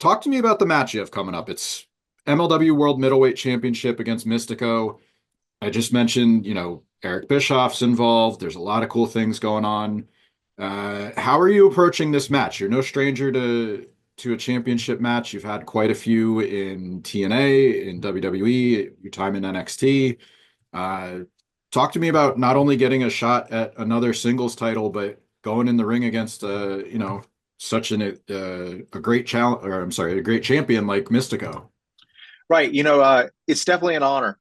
talk to me about the match you have coming up. It's MLW World Middleweight Championship against Mistico. I just mentioned, Eric Bischoff's involved. There's a lot of cool things going on. How are you approaching this match? You're no stranger to a championship match. You've had quite a few in TNA, in WWE, your time in NXT. Uh, Talk to me about not only getting a shot at another singles title, but going in the ring against such a great challenge, or I'm sorry, a great champion like Mistico. Right. It's definitely an honor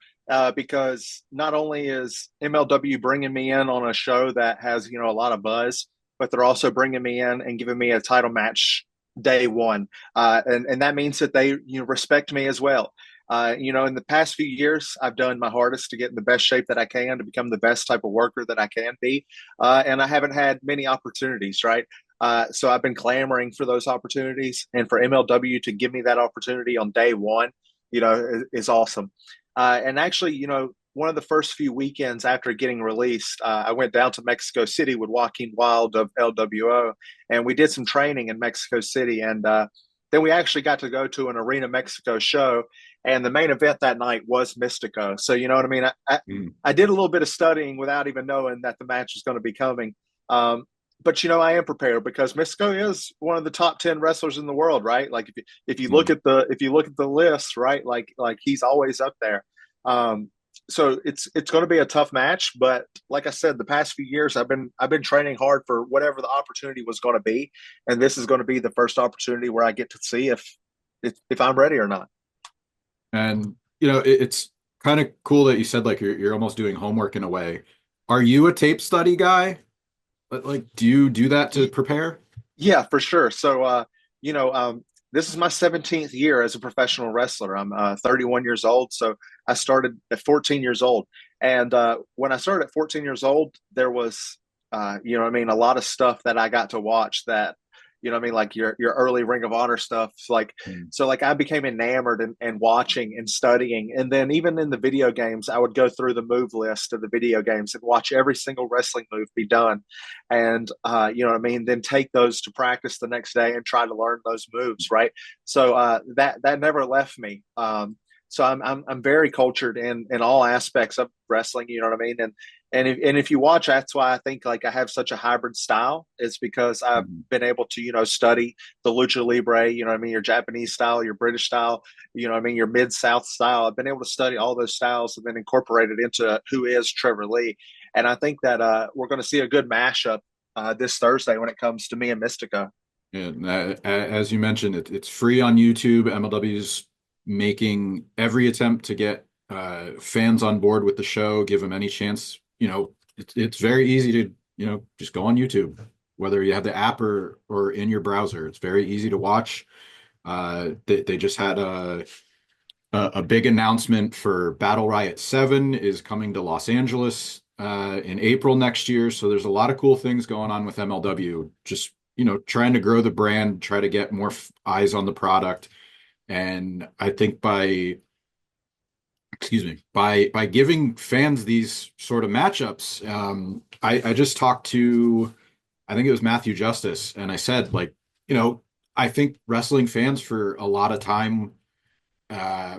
because not only is MLW bringing me in on a show that has, a lot of buzz, but they're also bringing me in and giving me a title match day one. And that means that they, respect me as well. In the past few years, I've done my hardest to get in the best shape that I can to become the best type of worker that I can be. And I haven't had many opportunities, right? So I've been clamoring for those opportunities and for MLW to give me that opportunity on day one is awesome. And actually, one of the first few weekends after getting released, I went down to Mexico City with Joaquin Wild of LWO, and we did some training in Mexico City. And then we actually got to go to an Arena Mexico show, and the main event that night was Mistico. So, you know what I mean? Mm. I did a little bit of studying without even knowing that the match was going to be coming. But I am prepared because Mistico is one of the top 10 wrestlers in the world, right? Like if you look Mm. at the list, right? Like he's always up there. So it's going to be a tough match, but like I said, the past few years I've been training hard for whatever the opportunity was going to be, and this is going to be the first opportunity where I get to see if I'm ready or not. And it's kind of cool that you said like you're almost doing homework in a way. Are you a tape study guy? Like, do you do that to prepare? Yeah, for sure. So, you know, um, this is my 17th year as a professional wrestler. I'm 31 years old. So I started at 14 years old. And when I started at 14 years old, there was, a lot of stuff that I got to watch that, like your early Ring of Honor stuff. Mm. So like I became enamored and watching and studying. And then even in the video games, I would go through the move list of the video games and watch every single wrestling move be done and then take those to practice the next day and try to learn those moves, right? So that never left me. So I'm very cultured in all aspects of wrestling. You know what I mean? And if you watch, that's why I think like I have such a hybrid style. It's because I've Mhm. been able to study the lucha libre. You know what I mean? Your Japanese style, your British style. You know what I mean? Your mid South style. I've been able to study all those styles and then incorporate it into who is Trevor Lee. And I think that we're going to see a good mashup this Thursday when it comes to me and Mistico. And as you mentioned, it's free on YouTube. MLW's making every attempt to get fans on board with the show, give them any chance. It's very easy to, just go on YouTube, whether you have the app or in your browser. It's very easy to watch. They just had a big announcement for Battle Riot 7 is coming to Los Angeles in April next year. So there's a lot of cool things going on with MLW. Just, trying to grow the brand, try to get more eyes on the product. And I think excuse me, by giving fans these sort of matchups, I just talked to, I think it was Matthew Justice, and I said, like, I think wrestling fans for a lot of time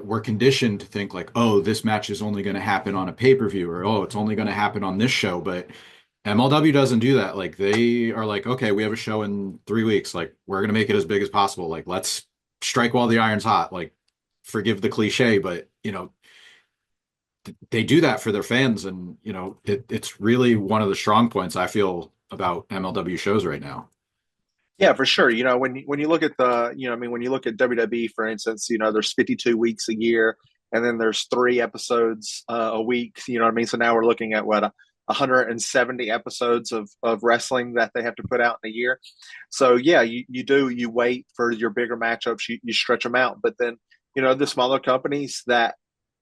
we're conditioned to think like, oh, this match is only going to happen on a pay-per-view, or oh, it's only going to happen on this show. But MLW doesn't do that. Like they are like, okay, we have a show in 3 weeks. Like we're going to make it as big as possible. Like let's strike while the iron's hot. Like forgive the cliche, but they do that for their fans, and it's really one of the strong points I feel about MLW shows right now. Yeah, for sure. When you look at when you look at WWE, for instance, there's 52 weeks a year, and then there's 3 episodes a week. You know what I mean? So now we're looking at 170 episodes of wrestling that they have to put out in a year. So yeah, you wait for your bigger matchups, you stretch them out, but then the smaller companies that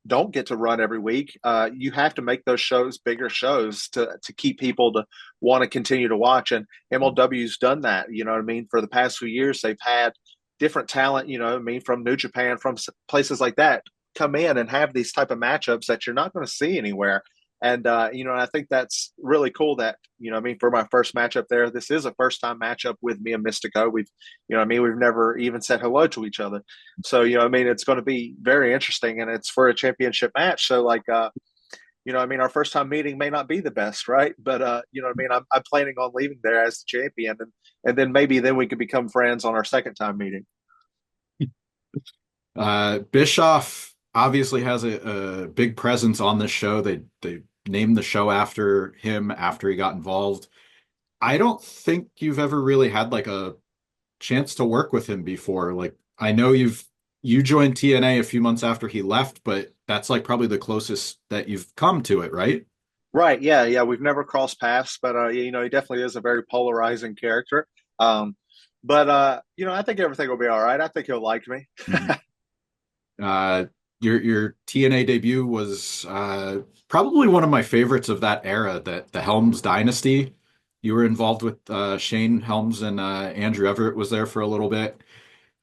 don't get to run every week, you have to make those shows bigger shows to keep people to want to continue to watch. And MLW's done that. You know what I mean? For the past few years, they've had different talent. You know what I mean? From New Japan, from places like that, come in and have these type of matchups that you're not going to see anywhere. And I think that's really cool that, I mean, for my first matchup there, this is a first time matchup with me and Mistico. We've never even said hello to each other. So, I mean, it's going to be very interesting, and it's for a championship match. So, like, our first time meeting may not be the best, right? But I'm planning on leaving there as the champion, and then maybe then we could become friends on our second time meeting. Bischoff obviously has a big presence on this show. They named the show after him after he got involved. I don't think you've ever really had like a chance to work with him before. Like I know you joined TNA a few months after he left, but that's like probably the closest that you've come to it, right? Right? Yeah, yeah. We've never crossed paths, but he definitely is a very polarizing character. Um, but I think everything will be all right. I think he'll like me. Mhm. Uh, your TNA debut was probably one of my favorites of that era, that the Helms dynasty. You were involved with Shane Helms and Andrew Everett was there for a little bit.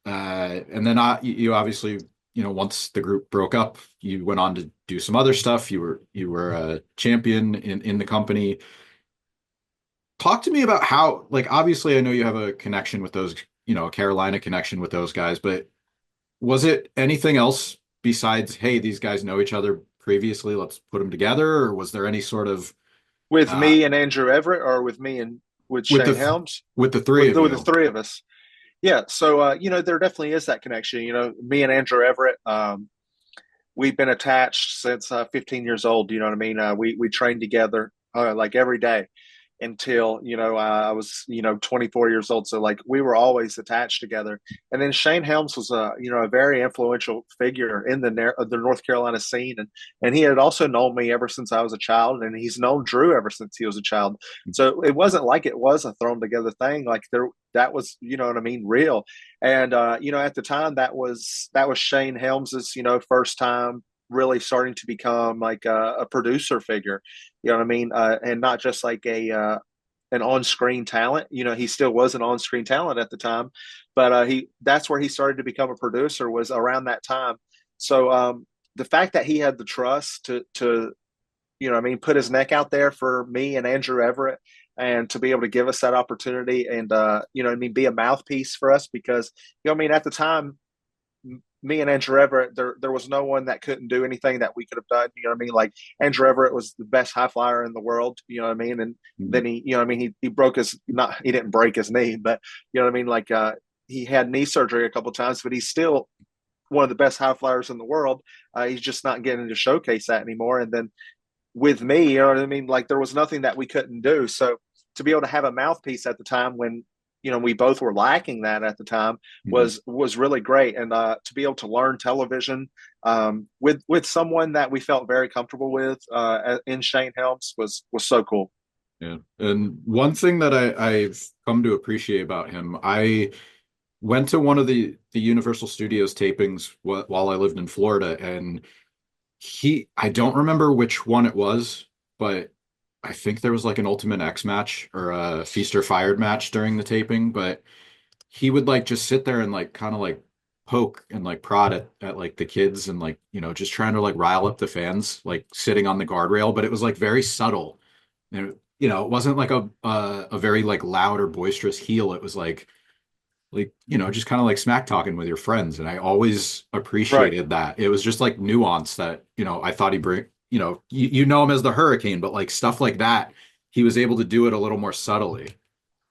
And then you obviously, once the group broke up, you went on to do some other stuff. You were a champion in the company. Talk to me about how, like, obviously, I know you have a connection with those, a Carolina connection with those guys, but was it anything else besides, hey, these guys know each other previously, let's put them together, or was there any sort of With uh, me and Andrew Everett, or with me and with with Shane the Helms, with the three with of the you? three of us. Yeah. So there definitely is that connection. Me and Andrew Everett. We've been attached since 15 years old. You know what I mean? We trained together like every day until I was 24 years old. So like we were always attached together. And then Shane Helms was a very influential figure in the North Carolina scene, and he had also known me ever since I was a child, and he's known Drew ever since he was a child. So it wasn't like it was a thrown together thing. Like there, that was what I mean, real. And at the time that was Shane Helms's first time really starting to become like a producer figure. You know what I mean? And not just like a an on-screen talent. He still was an on-screen talent at the time, but he that's where he started to become a producer, was around that time. So the fact that he had the trust to put his neck out there for me and Andrew Everett, and to be able to give us that opportunity, and be a mouthpiece for us, because at the time, me and Andrew Everett, there was no one that couldn't do anything that we could have done. You know what I mean? Like Andrew Everett was the best high flyer in the world. You know what I mean? And then he broke his, not, he didn't break his knee, but you know what I mean? Like he had knee surgery a couple of times, but he's still one of the best high flyers in the world. He's just not getting to showcase that anymore. And then with me, you know what I mean? Like there was nothing that we couldn't do. So to be able to have a mouthpiece at the time when we both were lacking that at the time Mhm. was really great. And to be able to learn television with someone that we felt very comfortable with in Shane Helms was so cool. Yeah. And one thing that I've come to appreciate about him, I went to one of the Universal Studios tapings while I lived in Florida, and I don't remember which one it was, but I think there was like an Ultimate X match or a Feast or Fired match during the taping, but he would like just sit there and like kind of like poke and like prod at like the kids and like, just trying to like rile up the fans, like sitting on the guardrail, but it was like very subtle. And it wasn't like a very like loud or boisterous heel. It was like just kind of like smack talking with your friends, and I always Right. appreciated that. It was just like nuance that I thought he bring. You know him as the Hurricane, but like stuff like that, he was able to do it a little more subtly.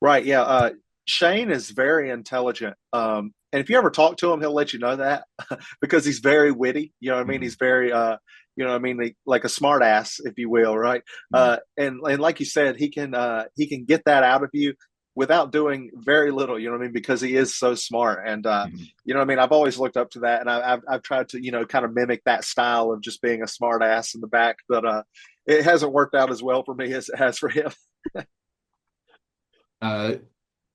Right. Yeah. Shane is very intelligent. And if you ever talk to him, he'll let you know that because he's very witty. You know what I mean? Mhm. He's very, like a smart ass, if you will. Right. Mhm. And like you said, he can get that out of you without doing very little. You know what I mean? Because he is so smart. And Mhm. I've always looked up to that, and I've tried to kind of mimic that style of just being a smart ass in the back, but it hasn't worked out as well for me as it has for him. Uh,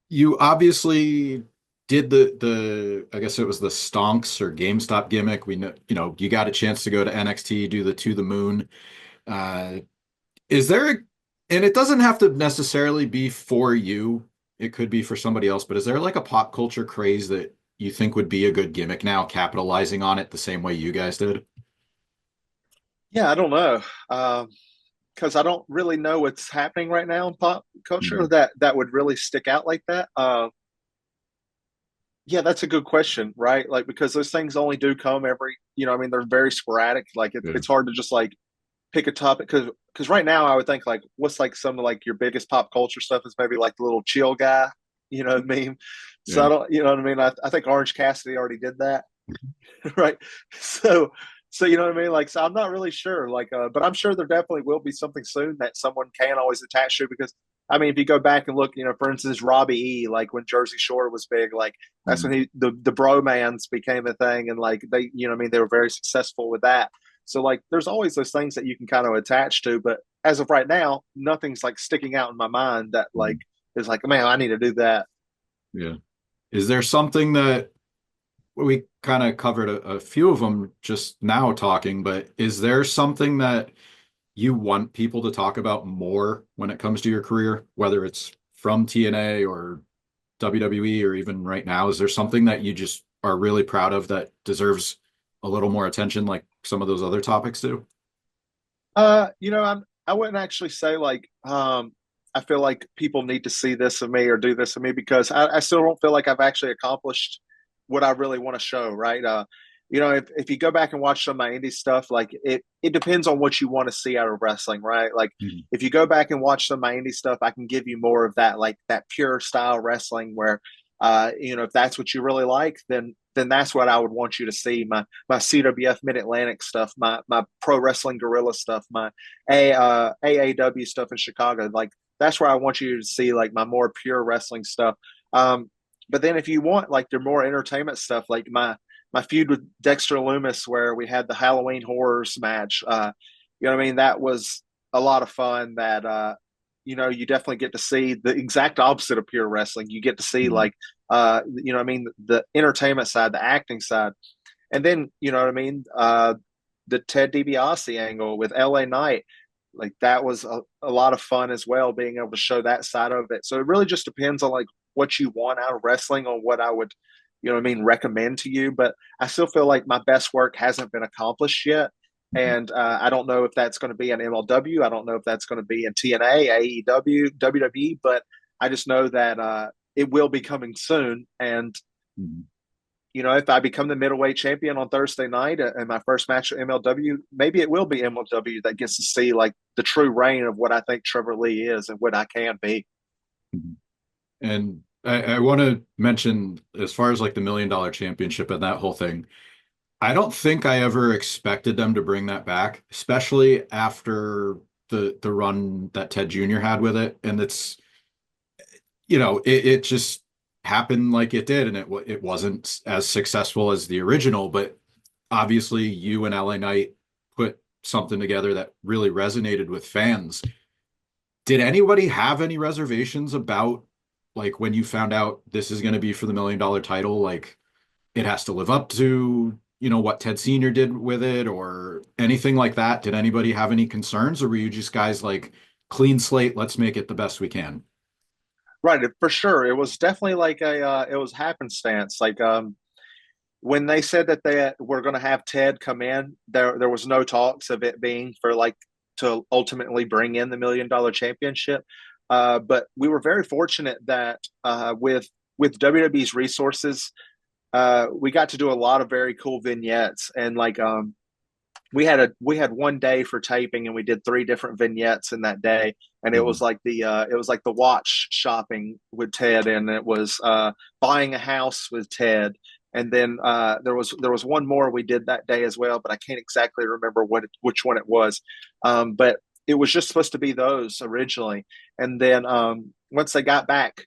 you obviously did the I guess it was the Stonks or GameStop gimmick. We know you got a chance to go to NXT, do the To the Moon. Uh, Is there a, and it doesn't have to necessarily be for you. It could be for somebody else, but is there like a pop culture craze that you think would be a good gimmick now, capitalizing on it the same way you guys did? Yeah, I don't know. because I don't really know what's happening right now in pop culture Mhm. that would really stick out like that. Yeah, that's a good question, right? Like because those things only do come every, I mean, they're very sporadic. Like Yeah. it's hard to just like pick a topic because right now I would think like what's like some of like your biggest pop culture stuff is maybe like the little chill guy, meme. So I Yeah. don't, you know what I mean? I think Orange Cassidy already did that, right? So you know what I mean? Like so I'm not really sure. Like but I'm sure there definitely will be something soon that someone can always attach to because I mean if you go back and look, for instance, Robbie E, like when Jersey Shore was big, like that's when Mhm. the bromance became a thing and like they what I mean, they were very successful with that. So like there's always those things that you can kind of attach to, but as of right now, nothing's like sticking out in my mind that like Mhm. is like, man, I need to do that. Yeah. Is there something that we kind of covered a few of them just now talking, but is there something that you want people to talk about more when it comes to your career, whether it's from TNA or WWE or even right now? Is there something that you just are really proud of that deserves a little more attention, like some of those other topics do? I wouldn't actually say like I feel like people need to see this of me or do this of me because I still don't feel like I've actually accomplished what I really want to show, right? If you go back and watch some of my indie stuff, like it depends on what you want to see out of wrestling, right? Like Mhm. if you go back and watch some of my indie stuff, I can give you more of that, like that pure style wrestling where if that's what you really like, then that's what I would want you to see. My CWF Mid Atlantic stuff, my Pro Wrestling Guerrilla stuff, my AAW stuff in Chicago. Like that's where I want you to see like my more pure wrestling stuff. Um, but then if you want like the more entertainment stuff, like my feud with Dexter Loomis, where we had the Halloween Horrors match, you know what I mean? That was a lot of fun. That you definitely get to see the exact opposite of pure wrestling. You get to see Mhm. like what I mean, the entertainment side, the acting side, and then you know what I mean, the Ted DiBiase angle with LA Knight, like that was a lot of fun as well, being able to show that side of it. So it really just depends on like what you want out of wrestling, on what I would, recommend to you. But I still feel like my best work hasn't been accomplished yet. Mhm. And I don't know if that's going to be in MLW. I don't know if that's going to be in TNA, AEW, WWE, but I just know that it will be coming soon. And Mhm. if I become the middleweight champion on Thursday night in my first match at MLW, maybe it will be MLW that gets to see like the true reign of what I think Trevor Lee is and what I can be. Mhm. And I want to mention, as far as like the $1 million championship and that whole thing, I don't think I ever expected them to bring that back, especially after the run that Ted Jr. had with it. And it just happened like it did, and it wasn't as successful as the original, but obviously you and LA Knight put something together that really resonated with fans. Did anybody have any reservations about like when you found out this is going to be for the $1 million title, like it has to live up to, what Ted Sr. did with it or anything like that? Did anybody have any concerns, or were you just guys like clean slate, let's make it the best we can? Right, for sure. It was definitely like it was happenstance. Like when they said that they were going to have Ted come in, there was no talks of it being for like to ultimately bring in the $1 million championship. But we were very fortunate that with WWE's resources, we got to do a lot of very cool vignettes and like we had one day for taping and we did three different vignettes in that day, and it was Mhm. like the watch shopping with Ted, and it was buying a house with Ted, and then there was one more we did that day as well, but I can't exactly remember which one it was. But it was just supposed to be those originally, and then once they got back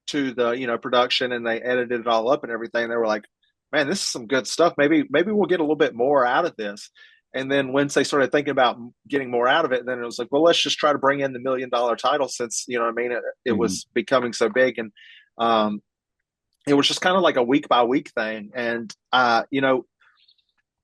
to the production and they edited it all up and everything, they were like, man, this is some good stuff, maybe we'll get a little bit more out of this. And then once they started thinking about getting more out of it, then it was like, well, let's just try to bring in the $1 million title, since what I mean, it Mhm. was becoming so big. And it was just kind of like a week by week thing. And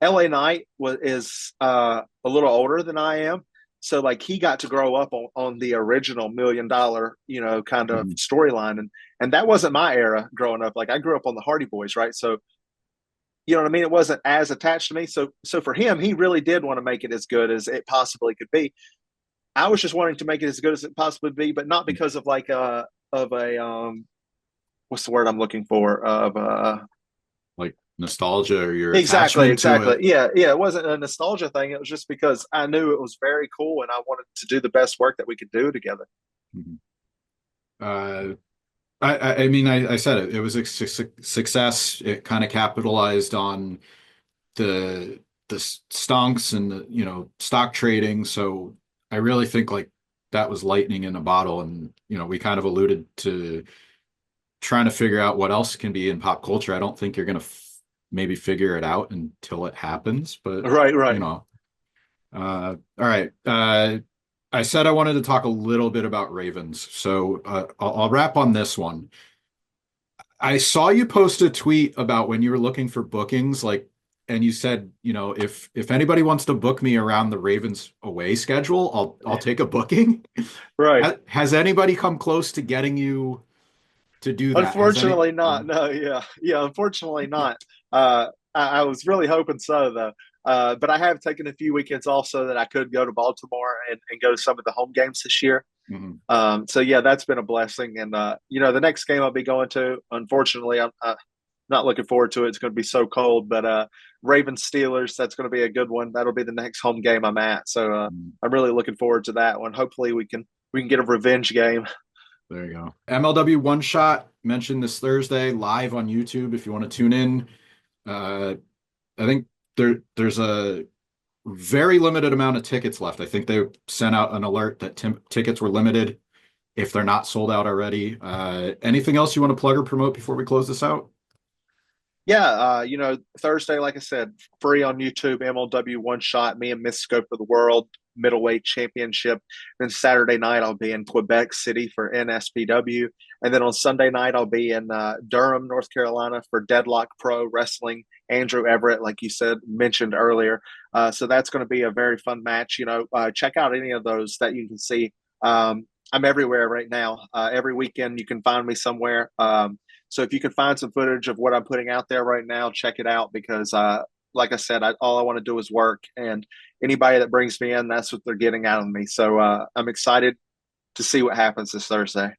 LA Knight is a little older than I am. So like he got to grow up on the original $1 million, kind of Mhm. storyline. And that wasn't my era growing up. Like I grew up on the Hardy Boys, right? So you know what I mean? It wasn't as attached to me. So for him, he really did want to make it as good as it possibly could be. I was just wanting to make it as good as it possibly be, but not because of like of a what's the word I'm looking for of Like nostalgia or your exactly, attachment to exactly. it. Yeah, yeah. It wasn't a nostalgia thing. It was just because I knew it was very cool and I wanted to do the best work that we could do together. Mhm. Uh, I mean, I said it. It was a success. It kind of capitalized on the stonks and the, stock trading. So I really think like that was lightning in a bottle. And, we kind of alluded to trying to figure out what else can be in pop culture. I don't think you're going to maybe figure it out until it happens, but Right, you right. know, all right. I said I wanted to talk a little bit about Ravens. So I'll wrap on this one. I saw you post a tweet about when you were looking for bookings, like, and you said, if anybody wants to book me around the Ravens away schedule, I'll take a booking. Right. Has anybody come close to getting you to do that? Has any? Unfortunately not. No, yeah. Yeah, unfortunately not. I was really hoping so though. But I have taken a few weekends off so that I could go to Baltimore and go to some of the home games this year. Mhm. So yeah, that's been a blessing. And the next game I'll be going to, unfortunately, I'm not looking forward to it. It's going to be so cold. But Ravens Steelers, that's going to be a good one. That'll be the next home game I'm at. So I'm really looking forward to that one. Hopefully, we can get a revenge game. There you go. MLW One-Shot mentioned this Thursday live on YouTube if you want to tune in. Uh, I think there's a very limited amount of tickets left. I think they sent out an alert that tickets were limited if they're not sold out already. Anything else you want to plug or promote before we close this out? Yeah, Thursday, like I said, free on YouTube, MLW One-Shot, me and Mistico for the World Middleweight Championship. Then Saturday night, I'll be in Quebec City for NSPW. And then on Sunday night, I'll be in Durham, North Carolina for Deadlock Pro Wrestling. Andrew Everett, like you said, mentioned earlier. So that's going to be a very fun match. Check out any of those that you can see. I'm everywhere right now. Every weekend, you can find me somewhere. So if you can find some footage of what I'm putting out there right now, check it out because, like I said, all I want to do is work, and anybody that brings me in, that's what they're getting out of me. So I'm excited to see what happens this Thursday.